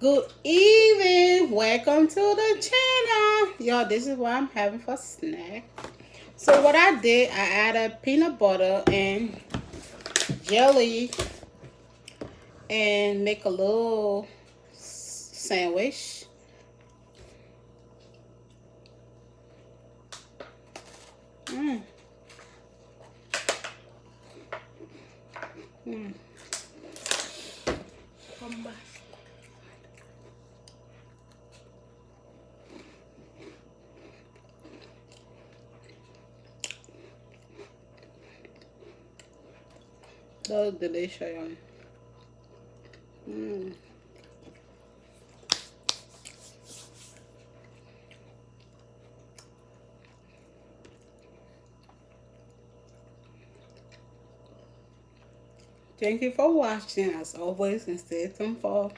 Good evening. Welcome to the channel. Y'all, this is what I'm having for snack. So what I did, I added peanut butter and jelly and make a little sandwich. Mm. Mm. Come back. So delicious, y'all. Mm. Thank you for watching as always and stay tuned for